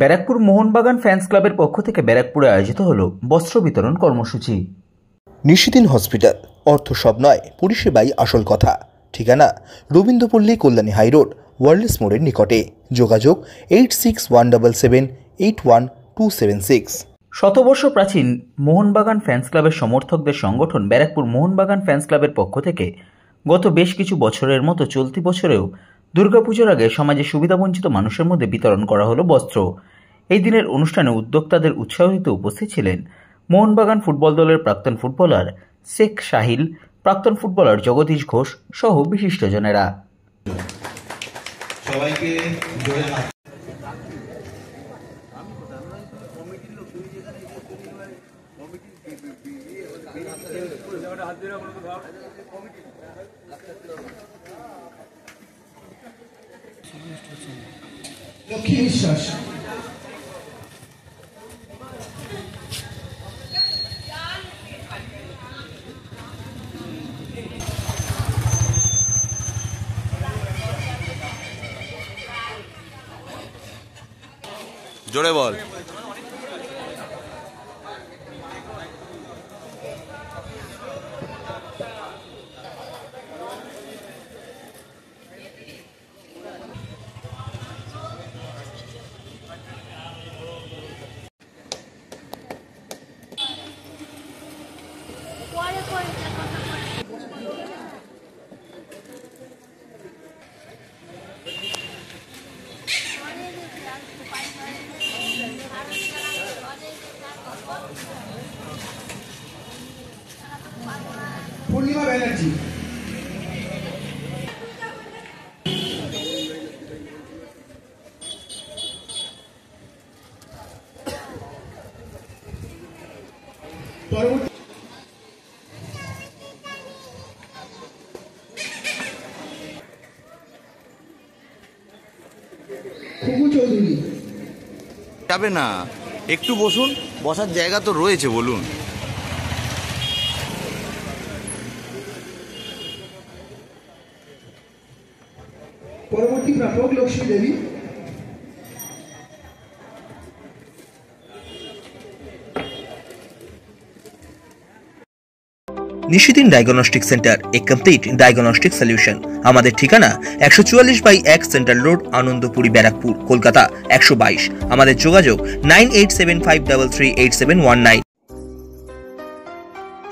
Barrackpore Mohun Bagan fans ক্লাবের পক্ষ থেকে ব্যারাকপুরে আয়োজিত হলো বস্ত্র বিতরণ কর্মসূচি। নিশিদিন হসপিটাল, অর্থ সব নয়, পরিষেবাই আসল কথা। ঠিকানা রবীন্দ্রপল্লী, কল্যাণী হাইরোড, ওয়ার্ল্ডস মোড়ের নিকটে। যোগাযোগ 8617781276। শতবর্ষ প্রাচীন মোহনবাগান ফ্যান্স ক্লাবের সমর্থকদের সংগঠন ব্যারাকপুর মোহনবাগান ফ্যান্স ক্লাবের পক্ষ থেকে গত বেশ কিছু বছরের মতো চলতি বছরেও দুর্গাপুজোর আগে সমাজে সুবিধাবঞ্চিত মানুষের মধ্যে বিতরণ করা হলো বস্ত্র। এই দিনের অনুষ্ঠানে উদ্যোক্তাদের উৎসাহিত উপস্থিত ছিলেন মোহনবাগান ফুটবল দলের প্রাক্তন ফুটবলার শেখ সাহিল, প্রাক্তন ফুটবলার জগদীশ ঘোষ সহ বিশিষ্টজনেরা। লক্ষ্মী বিশ্বাস, জোরে বল। পূর্ণিমা ব্যানার্জি, খুবু চৌধুরী। যাবে না, একটু বসুন, বসার জায়গা তো রয়েছে, বলুন। পরবর্তী প্রাপক লক্ষ্মী দেবী। নিশিদিন ডায়াগনস্টিক সেন্টার, এ কমপ্লিট ডায়াগনস্টিক সলিউশন। আমাদের ঠিকানা 144/1 সেন্ট্রাল রোড, আনন্দপুরি, ব্যারাকপুর, কলকাতা 122। আমাদের যোগাযোগ 9875338719।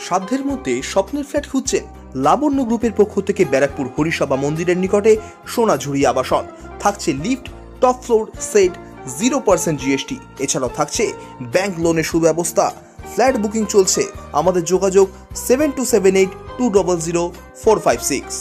সাধ্যের মধ্যে স্বপ্নের ফ্ল্যাট খুঁজছেন? লাবণ্য গ্রুপের পক্ষ থেকে ব্যারাকপুর হরিসভা মন্দিরের নিকটে সোনাঝুরি আবাসন। থাকছে lift, top floor, set, 0% GST। এছাড়াও থাকছে ব্যাংক লোনের সুব্যবস্থা। ফ্ল্যাট বুকিং চলছে। আমাদের যোগাযোগ 7278200456।